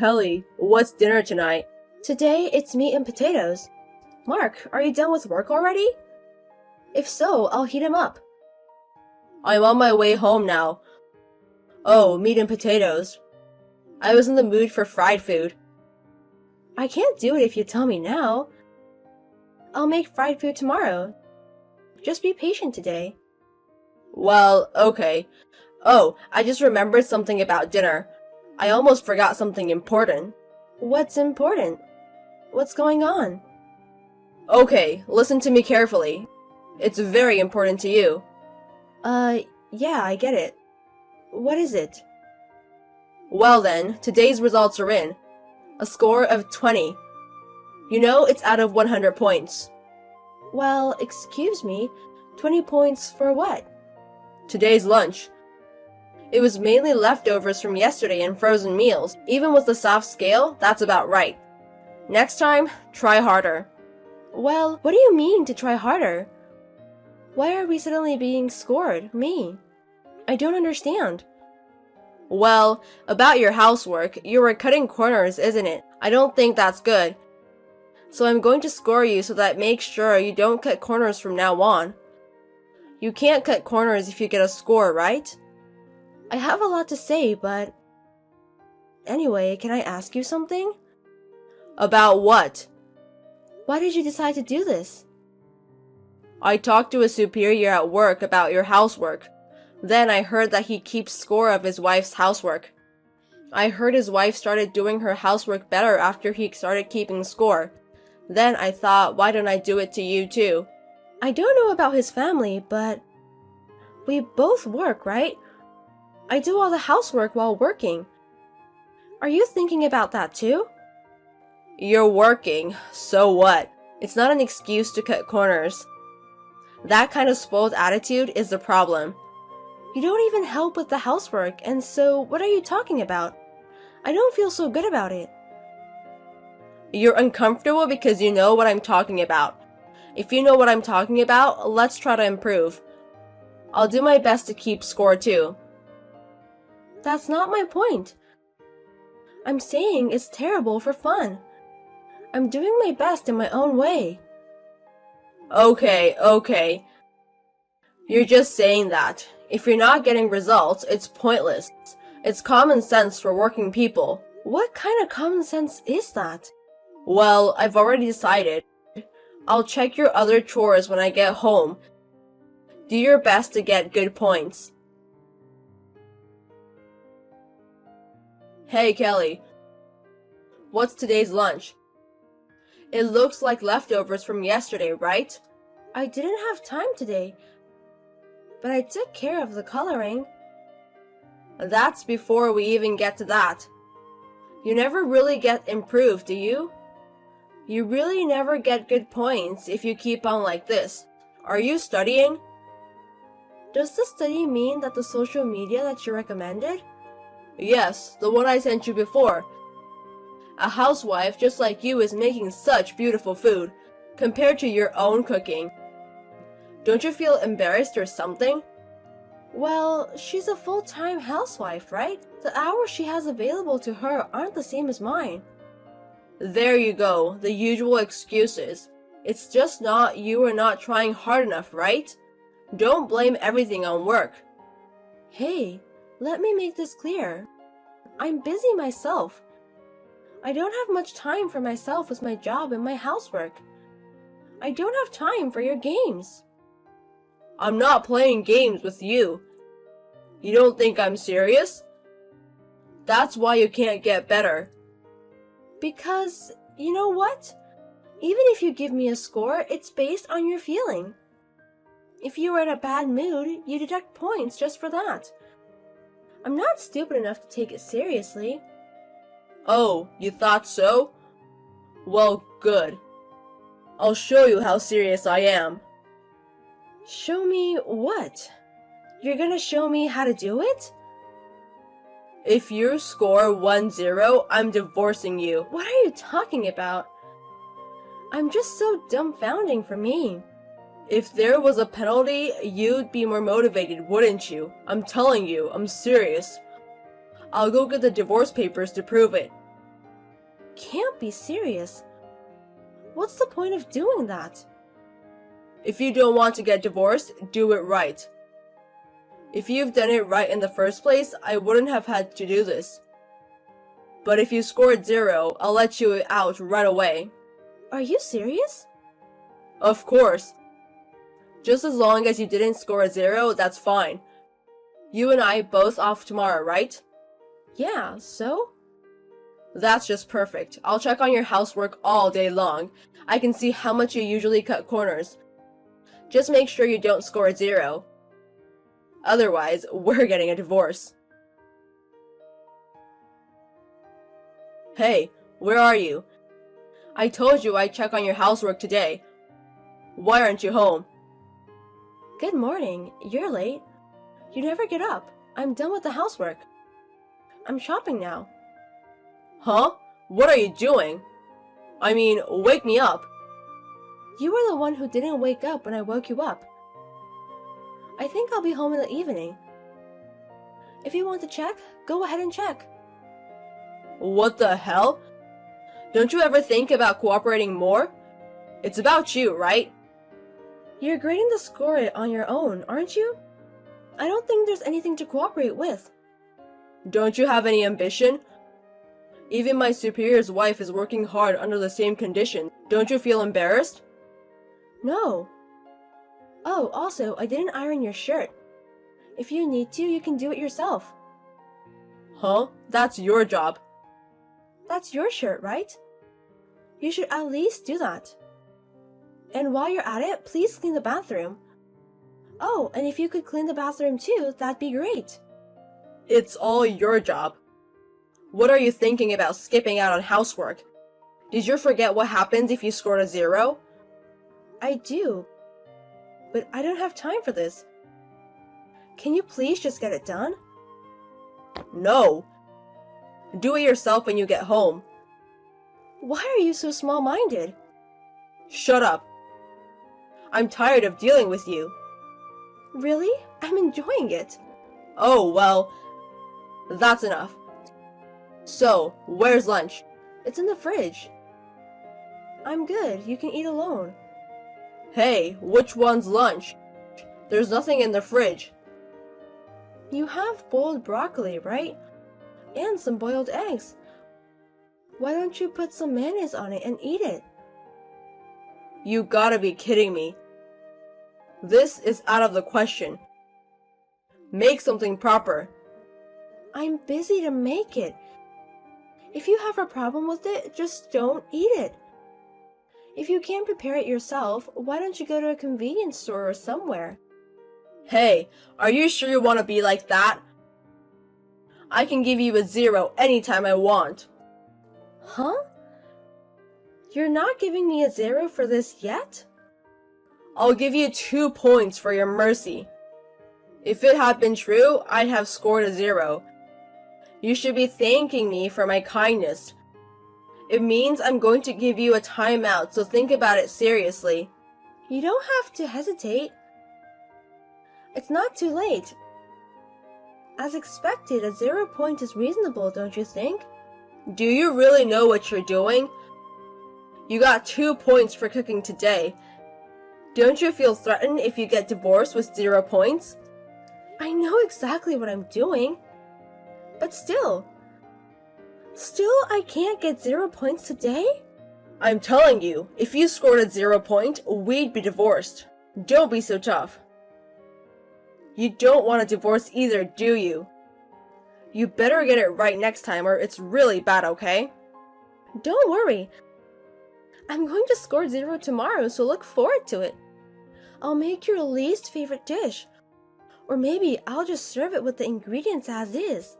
Kelly, what's dinner tonight? Today, it's meat and potatoes. Mark, are you done with work already? If so, I'll heat 'em up. I'm on my way home now. Oh, meat and potatoes. I was in the mood for fried food. I can't do it if you tell me now. I'll make fried food tomorrow. Just be patient today. Well, okay. Oh, I just remembered something about dinner. I almost forgot something important. What's important? What's going on? Okay, listen to me carefully. It's very important to you. Yeah, I get it. What is it? Well then, today's results are in. A score of 20. You know it's out of 100 points. Well, excuse me, 20 points for what? Today's lunch. It was mainly leftovers from yesterday and frozen meals. Even with the soft scale, that's about right. Next time, try harder. Well, what do you mean to try harder? Why are we suddenly being scored, me? I don't understand. Well, about your housework, you were cutting corners, isn't it? I don't think that's good. So I'm going to score you so that makes sure you don't cut corners from now on. You can't cut corners if you get a score, right? I have a lot to say, but... Anyway, can I ask you something? About what? Why did you decide to do this? I talked to a superior at work about your housework. Then I heard that he keeps score of his wife's housework. I heard his wife started doing her housework better after he started keeping score. Then I thought, why don't I do it to you too? I don't know about his family, but... We both work, right? I do all the housework while working. Are you thinking about that too? You're working, so what? It's not an excuse to cut corners. That kind of spoiled attitude is the problem. You don't even help with the housework, and so what are you talking about? I don't feel so good about it. You're uncomfortable because you know what I'm talking about. If you know what I'm talking about, let's try to improve. I'll do my best to keep score too. That's not my point. I'm saying it's terrible for fun. I'm doing my best in my own way. Okay. You're just saying that. If you're not getting results, it's pointless. It's common sense for working people. What kind of common sense is that? Well, I've already decided. I'll check your other chores when I get home. Do your best to get good points. Hey, Kelly. What's today's lunch? It looks like leftovers from yesterday, right? I didn't have time today, but I took care of the coloring. That's before we even get to that. You never really get improved, do you? You really never get good points if you keep on like this. Are you studying? Does the study mean that the social media that you recommended? Yes, the one I sent you before. A housewife just like you is making such beautiful food, compared to your own cooking. Don't you feel embarrassed or something? Well, she's a full-time housewife, right? The hours she has available to her aren't the same as mine. There you go, the usual excuses. It's just not you are not trying hard enough, right? Don't blame everything on work. Hey, let me make this clear. I'm busy myself. I don't have much time for myself with my job and my housework. I don't have time for your games. I'm not playing games with you. You don't think I'm serious? That's why you can't get better. Because, you know what? Even if you give me a score, it's based on your feeling. If you were in a bad mood, you deduct points just for that. I'm not stupid enough to take it seriously. Oh, you thought so? Well, good. I'll show you how serious I am. Show me what? You're gonna show me how to do it? If you score 1-0, I'm divorcing you. What are you talking about? I'm just so dumbfounding for me. If there was a penalty, you'd be more motivated, wouldn't you? I'm telling you, I'm serious. I'll go get the divorce papers to prove it. can't be serious. What's the point of doing that? If you don't want to get divorced, do it right. If you've done it right in the first place, I wouldn't have had to do this. But if you scored 0, I'll let you out right away. Are you serious? Of course. Just as long as you didn't score 0, that's fine. You and I both off tomorrow, right? Yeah, so? That's just perfect. I'll check on your housework all day long. I can see how much you usually cut corners. Just make sure you don't score 0. Otherwise, we're getting a divorce. Hey, where are you? I told you I'd check on your housework today. Why aren't you home? Good morning. You're late. You never get up. I'm done with the housework. I'm shopping now. Huh? What are you doing? I mean, wake me up. You were the one who didn't wake up when I woke you up. I think I'll be home in the evening. If you want to check, go ahead and check. What the hell? Don't you ever think about cooperating more? It's about you, right? You're grading the score on your own, aren't you? I don't think there's anything to cooperate with. Don't you have any ambition? Even my superior's wife is working hard under the same conditions. Don't you feel embarrassed? No. Oh, also, I didn't iron your shirt. If you need to, you can do it yourself. Huh? That's your job. That's your shirt, right? You should at least do that. And while you're at it, please clean the bathroom. Oh, and if you could clean the bathroom too, that'd be great. It's all your job. What are you thinking about skipping out on housework? Did you forget what happens if you scored a 0? I do. But I don't have time for this. Can you please just get it done? No. Do it yourself when you get home. Why are you so small-minded? Shut up. I'm tired of dealing with you. Really? I'm enjoying it. Oh, well, that's enough. So, where's lunch? It's in the fridge. I'm good. You can eat alone. Hey, which one's lunch? There's nothing in the fridge. You have boiled broccoli, right? And some boiled eggs. Why don't you put some mayonnaise on it and eat it? You gotta be kidding me. This is out of the question. Make something proper. I'm busy to make it. If you have a problem with it, just don't eat it. If you can't prepare it yourself, why don't you go to a convenience store or somewhere? Hey, are you sure you want to be like that? I can give you a 0 anytime I want. Huh? You're not giving me a 0 for this yet? I'll give you 2 points for your mercy. If it had been true, I'd have scored a 0. You should be thanking me for my kindness. It means I'm going to give you a timeout, so think about it seriously. You don't have to hesitate. It's not too late. As expected, a 0 point is reasonable, don't you think? Do you really know what you're doing? You got 2 points for cooking today. Don't you feel threatened if you get divorced with 0 points? I know exactly what I'm doing. But still I can't get 0 points today? I'm telling you, if you scored a 0 point, we'd be divorced. Don't be so tough. You don't want a divorce either, do you? You better get it right next time or it's really bad, okay? Don't worry. I'm going to score 0 tomorrow, so look forward to it. I'll make your least favorite dish. Or maybe I'll just serve it with the ingredients as is.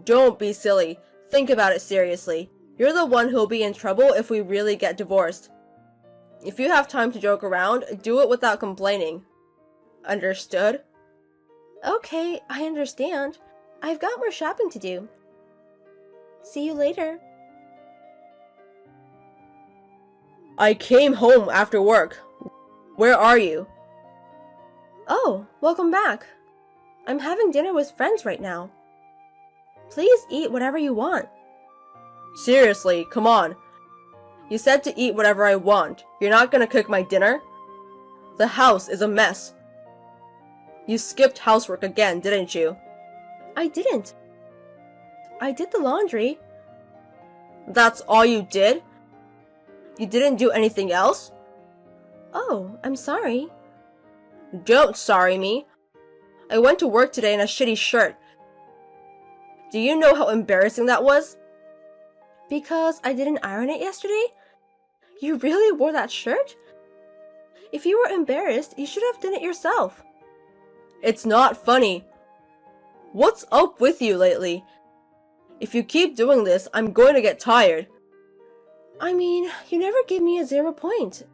Don't be silly. Think about it seriously. You're the one who'll be in trouble if we really get divorced. If you have time to joke around, do it without complaining. Understood? Okay, I understand. I've got more shopping to do. See you later. I came home after work. Where are you? Oh, welcome back. I'm having dinner with friends right now. Please eat whatever you want. Seriously, come on. You said to eat whatever I want. You're not gonna cook my dinner? The house is a mess. You skipped housework again, didn't you? I didn't. I did the laundry. That's all you did? You didn't do anything else? Oh, I'm sorry. Don't sorry me. I went to work today in a shitty shirt. Do you know how embarrassing that was? Because I didn't iron it yesterday? You really wore that shirt? If you were embarrassed, you should have done it yourself. It's not funny. What's up with you lately? If you keep doing this, I'm going to get tired. I mean, you never give me a 0 point.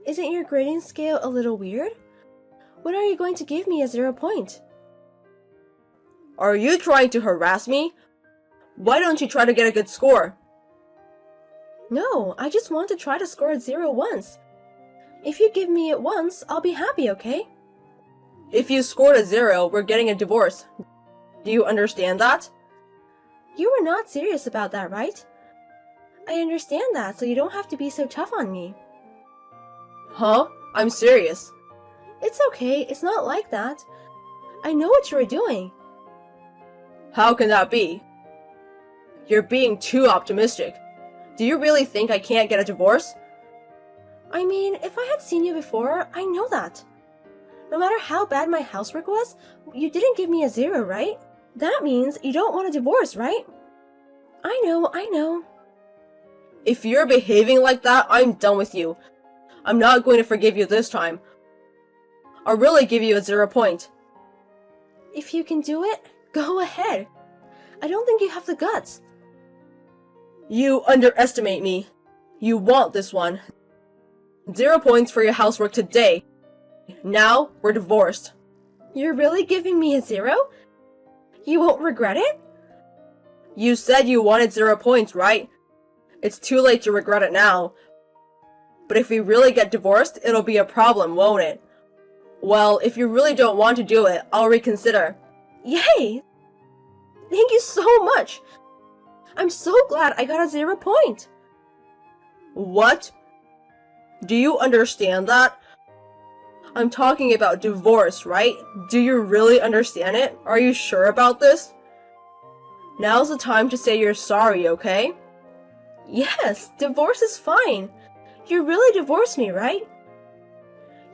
Isn't your grading scale a little weird? When are you going to give me a 0 point? Are you trying to harass me? Why don't you try to get a good score? No, I just want to try to score a 0 once. If you give me it once, I'll be happy, okay? If you scored a 0, we're getting a divorce. Do you understand that? You were not serious about that, right? I understand that, so you don't have to be so tough on me. Huh? I'm serious. It's okay, it's not like that. I know what you were doing. How can that be? You're being too optimistic. Do you really think I can't get a divorce? I mean, if I had seen you before, I know that. No matter how bad my housework was, you didn't give me a 0, right? That means you don't want a divorce, right? I know. If you're behaving like that, I'm done with you. I'm not going to forgive you this time. I'll really give you a 0 point. If you can do it, go ahead. I don't think you have the guts. You underestimate me. You want this one. 0 points for your housework today. Now, we're divorced. You're really giving me a 0? You won't regret it? You said you wanted 0 points, right? It's too late to regret it now. But if we really get divorced, it'll be a problem, won't it? Well, if you really don't want to do it, I'll reconsider. Yay! Thank you so much! I'm so glad I got a 0 point. What? Do you understand that? I'm talking about divorce, right? Do you really understand it? Are you sure about this? Now's the time to say you're sorry, okay? Yes, divorce is fine. You really divorced me, right?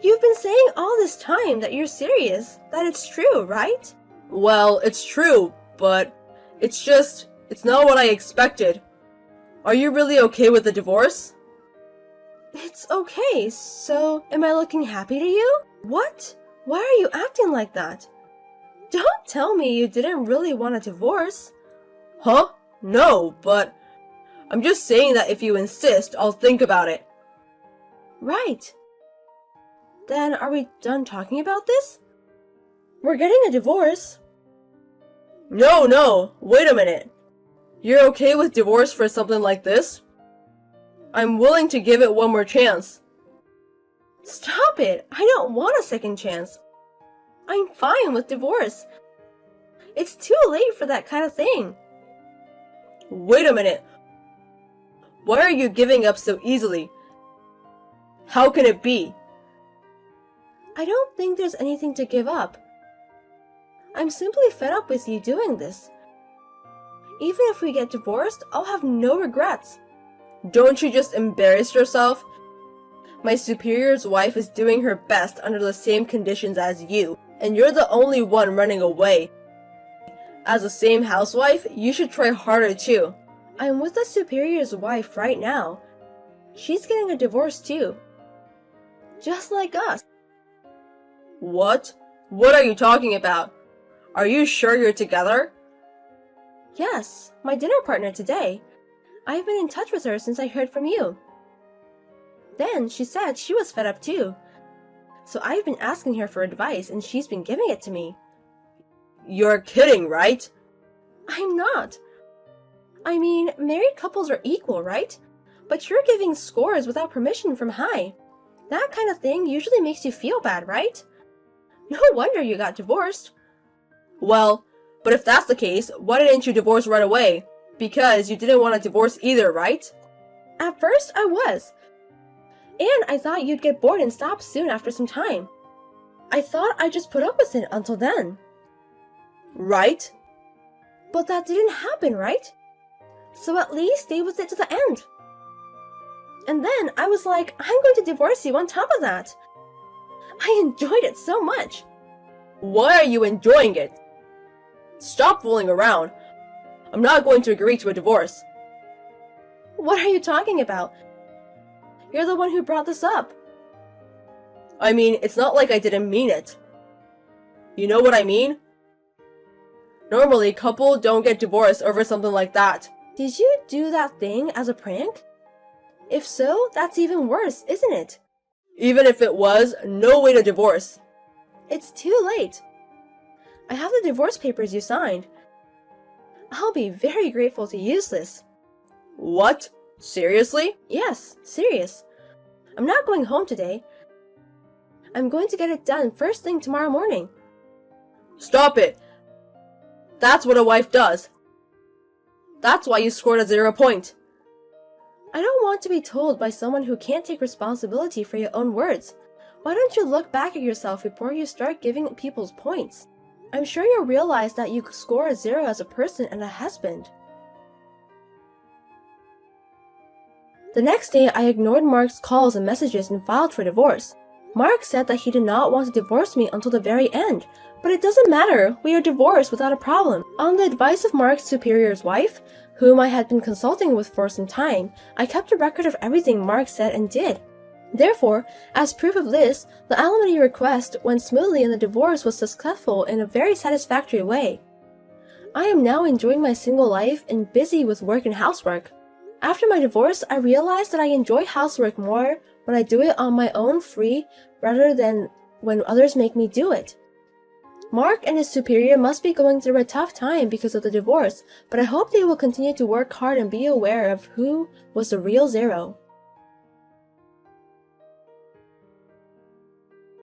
You've been saying all this time that you're serious, that it's true, right? Well, it's true, but it's not what I expected. Are you really okay with the divorce? It's okay, so am I looking happy to you? What? Why are you acting like that? Don't tell me you didn't really want a divorce. Huh? No, but I'm just saying that if you insist, I'll think about it. Right. Then are we done talking about this? We're getting a divorce. No, wait a minute. You're okay with divorce for something like this? I'm willing to give it one more chance. Stop it! I don't want a second chance. I'm fine with divorce. It's too late for that kind of thing. Wait a minute. Why are you giving up so easily? How can it be? I don't think there's anything to give up. I'm simply fed up with you doing this. Even if we get divorced, I'll have no regrets. Don't you just embarrass yourself? My superior's wife is doing her best under the same conditions as you, and you're the only one running away. As the same housewife, you should try harder too. I'm with the superior's wife right now. She's getting a divorce too. Just like us. What? What are you talking about? Are you sure you're together? Yes, my dinner partner today. I've been in touch with her since I heard from you. Then she said she was fed up too. So I've been asking her for advice and she's been giving it to me. You're kidding, right? I'm not. I mean, married couples are equal, right? But you're giving scores without permission from Hi. That kind of thing usually makes you feel bad, right? No wonder you got divorced. Well, but if that's the case, why didn't you divorce right away? Because you didn't want a divorce either, right? At first, I was. And I thought you'd get bored and stop soon after some time. I thought I'd just put up with it until then. Right? But that didn't happen, right? So at least stay with it to the end. And then I was like, I'm going to divorce you on top of that. I enjoyed it so much. Why are you enjoying it? Stop fooling around. I'm not going to agree to a divorce. What are you talking about? You're the one who brought this up. I mean, it's not like I didn't mean it. You know what I mean? Normally, couples don't get divorced over something like that. Did you do that thing as a prank? If so, that's even worse, isn't it? Even if it was, no way to divorce. It's too late. I have the divorce papers you signed. I'll be very grateful to use this. What? Seriously? Yes, serious. I'm not going home today. I'm going to get it done first thing tomorrow morning. Stop it. That's what a wife does. That's why you scored a 0 point. I don't want to be told by someone who can't take responsibility for your own words. Why don't you look back at yourself before you start giving people's points? I'm sure you'll realize that you score a 0 as a person and a husband. The next day, I ignored Mark's calls and messages and filed for divorce. Mark said that he did not want to divorce me until the very end, but it doesn't matter, we are divorced without a problem. On the advice of Mark's superior's wife, whom I had been consulting with for some time, I kept a record of everything Mark said and did. Therefore, as proof of this, the alimony request went smoothly and the divorce was successful in a very satisfactory way. I am now enjoying my single life and busy with work and housework. After my divorce, I realized that I enjoy housework more when I do it on my own free rather than when others make me do it. Mark and his superior must be going through a tough time because of the divorce, but I hope they will continue to work hard and be aware of who was the real 0.